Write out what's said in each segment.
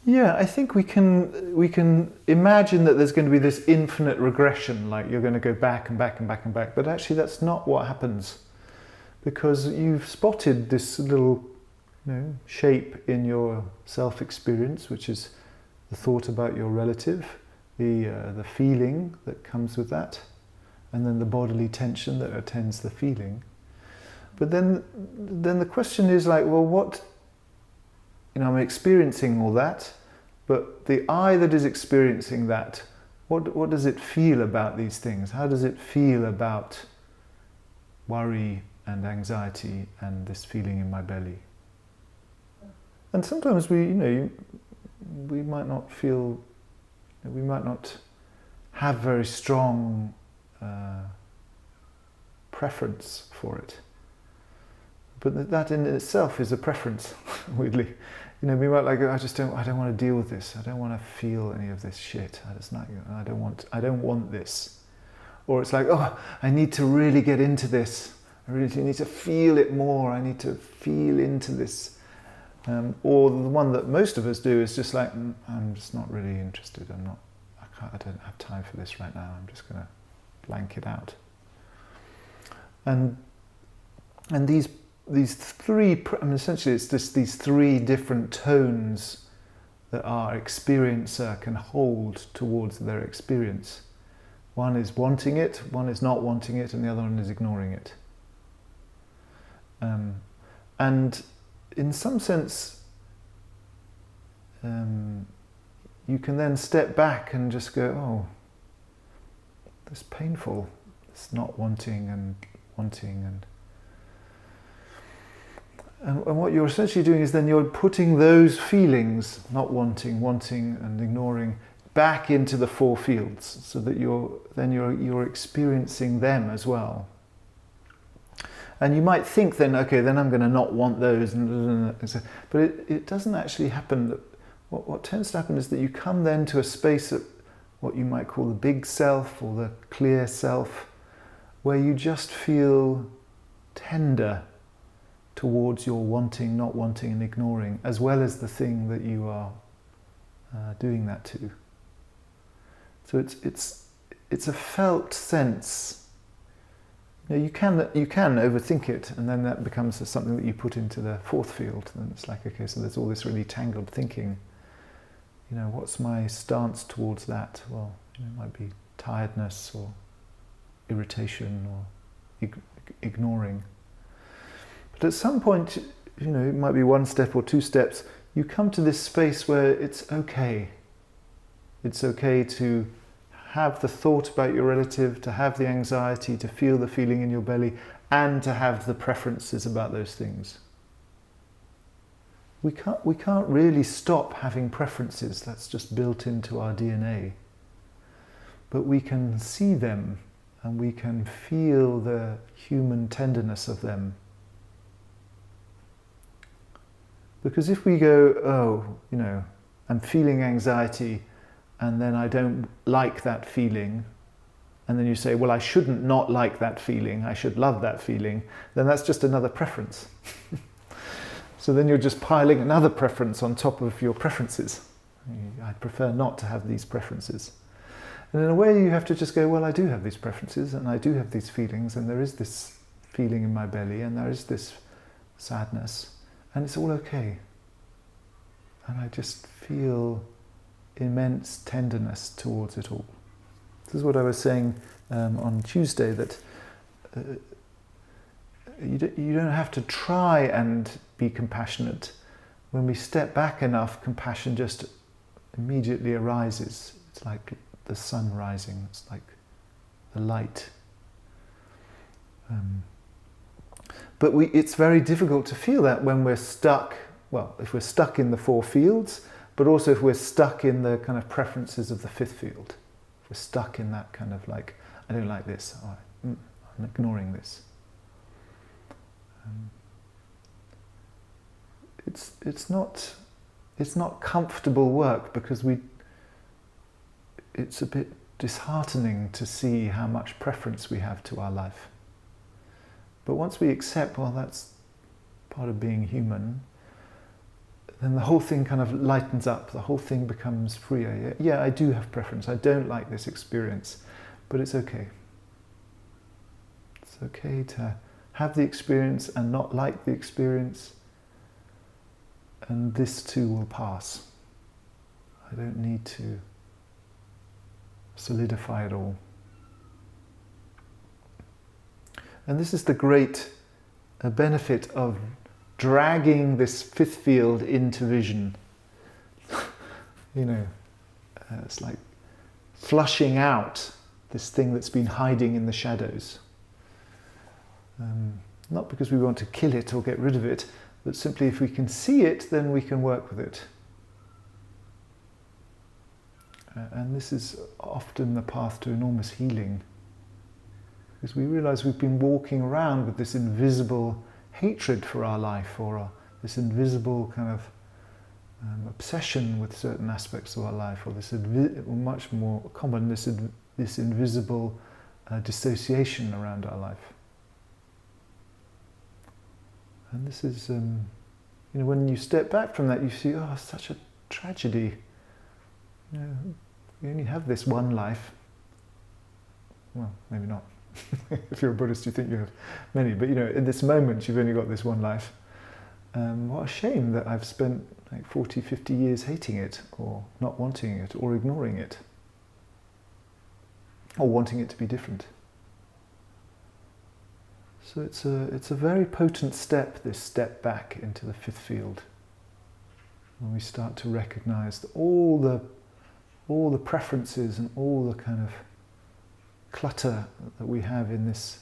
Yeah, I think we can imagine that there's going to be this infinite regression, like you're going to go back and back and back and back, but actually that's not what happens, because you've spotted this little, shape in your self-experience, which is the thought about your relative, the feeling that comes with that, and then the bodily tension that attends the feeling. But then the question is like, well, what? I'm experiencing all that, but the I that is experiencing that, what does it feel about these things? How does it feel about worry and anxiety and this feeling in my belly? And sometimes we might not feel, we might not have very strong preference for it. But that in itself is a preference, weirdly. We might like, I don't want to deal with this. I don't want to feel any of this shit. I don't want this. Or it's like, oh, I need to really get into this. I really need to feel it more. I need to feel into this. Or the one that most of us do is just like, I'm just not really interested. I don't have time for this right now. I'm just going to blank it out. And these three, essentially it's just these three different tones that our experiencer can hold towards their experience. One is wanting it, one is not wanting it, and the other one is ignoring it. And in some sense, you can then step back and just go, oh, that's painful. It's not wanting and wanting and what you're essentially doing is then you're putting those feelings, not wanting, wanting and ignoring, back into the four fields, so that you're experiencing them as well. And you might think then, okay, then I'm going to not want those, but it doesn't actually happen. What tends to happen is that you come then to a space of what you might call the big self or the clear self, where you just feel tender towards your wanting, not wanting and ignoring, as well as the thing that you are doing that to. So it's a felt sense. You can overthink it, and then that becomes something that you put into the fourth field. And it's like, okay, so there's all this really tangled thinking. What's my stance towards that? Well, it might be tiredness or irritation or ignoring. But at some point, it might be one step or two steps, you come to this space where it's okay. It's okay to have the thought about your relative, to have the anxiety, to feel the feeling in your belly, and to have the preferences about those things. We can't really stop having preferences. That's just built into our DNA. But we can see them, and we can feel the human tenderness of them. Because if we go, oh, I'm feeling anxiety, and then I don't like that feeling, and then you say, well, I shouldn't not like that feeling, I should love that feeling, then that's just another preference. So then you're just piling another preference on top of your preferences. I'd prefer not to have these preferences. And in a way you have to just go, well, I do have these preferences, and I do have these feelings, and there is this feeling in my belly, and there is this sadness, and it's all okay. And I just feel immense tenderness towards it all. This is what I was saying on Tuesday, that you don't have to try and be compassionate. When we step back enough, compassion just immediately arises. It's like the sun rising, it's like the light. But it's very difficult to feel that when we're stuck, well, if we're stuck in the four fields, but also if we're stuck in the kind of preferences of the fifth field. If we're stuck in that kind of like, I don't like this, I'm ignoring this. It's not comfortable work, because it's a bit disheartening to see how much preference we have to our life. But once we accept, well, that's part of being human, then the whole thing kind of lightens up, the whole thing becomes freer. Yeah, I do have preference, I don't like this experience, but it's okay. It's okay to have the experience and not like the experience, and this too will pass. I don't need to solidify it all. And this is the great benefit of dragging this fifth field into vision. It's like flushing out this thing that's been hiding in the shadows. Not because we want to kill it or get rid of it, but simply if we can see it, then we can work with it. And this is often the path to enormous healing, because we realize we've been walking around with this invisible hatred for our life, or this invisible kind of obsession with certain aspects of our life, or this much more common, this invisible dissociation around our life. And this is, when you step back from that, you see, oh, such a tragedy. You only have this one life. Well, maybe not. If you're a Buddhist, you think you have many. But in this moment, you've only got this one life. What a shame that I've spent like 40, 50 years hating it, or not wanting it, or ignoring it, or wanting it to be different. So it's a very potent step, this step back into the fifth field, when we start to recognize that all the preferences and all the kind of clutter that we have in this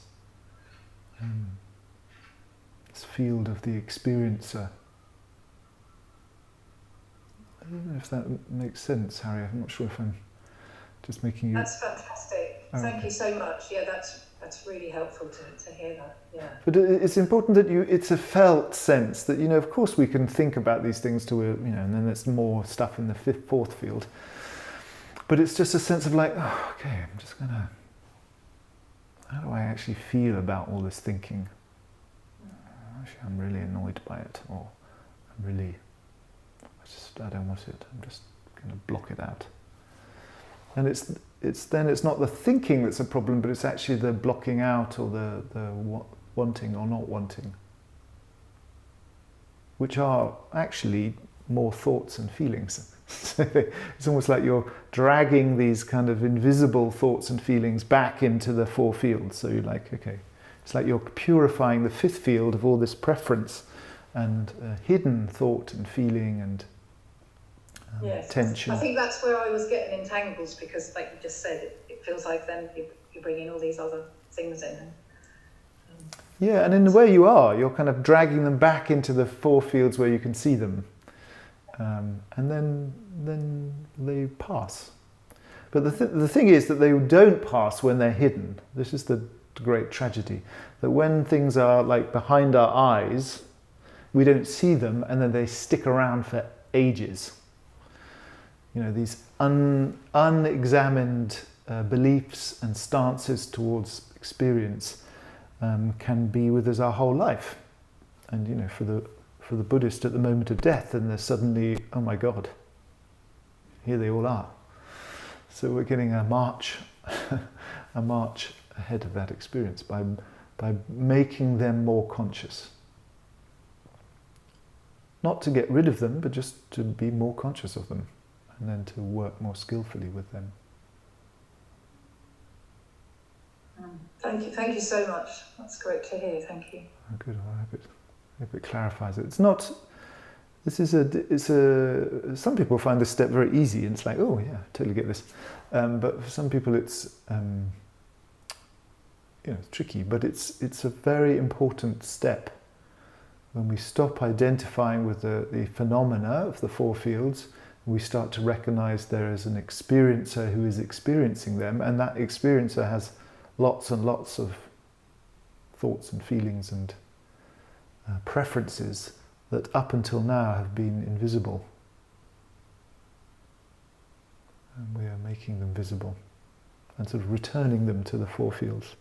field of the experiencer. I don't know if that makes sense, Harri. I'm not sure if I'm just making you... That's fantastic. Thank you so much. Yeah, that's really helpful to hear that. Yeah. But it's important that it's a felt sense that, of course we can think about these things and then there's more stuff in the fourth field. But it's just a sense of like, oh, okay, I'm just gonna... How do I actually feel about all this thinking? Actually, I'm really annoyed by it, or I don't want it. I'm just going to block it out. And it's not the thinking that's a problem, but it's actually the blocking out, or the wanting or not wanting, which are actually more thoughts and feelings. It's almost like you're dragging these kind of invisible thoughts and feelings back into the four fields. So you're like, okay, it's like you're purifying the fifth field of all this preference and hidden thought and feeling and yes, tension. I think that's where I was getting entangled, because like you just said, it feels like then you're bringing all these other things in. Yeah, and in the way you're kind of dragging them back into the four fields where you can see them. And then they pass. But the thing is that they don't pass when they're hidden. This is the great tragedy. That when things are like behind our eyes, we don't see them, and then they stick around for ages. These unexamined beliefs and stances towards experience can be with us our whole life. And for the Buddhist at the moment of death, and they're suddenly, oh my God, here they all are. So we're getting a march ahead of that experience by making them more conscious. Not to get rid of them, but just to be more conscious of them, and then to work more skillfully with them. Thank you so much. That's great to hear. Thank you. Oh, good. Well, I hope it clarifies it. It's not. Some people find this step very easy, and it's like, oh yeah, totally get this. But for some people, it's tricky. But it's a very important step. When we stop identifying with the phenomena of the four fields, we start to recognize there is an experiencer who is experiencing them, and that experiencer has lots and lots of thoughts and feelings and preferences that up until now have been invisible. And we are making them visible and sort of returning them to the four fields.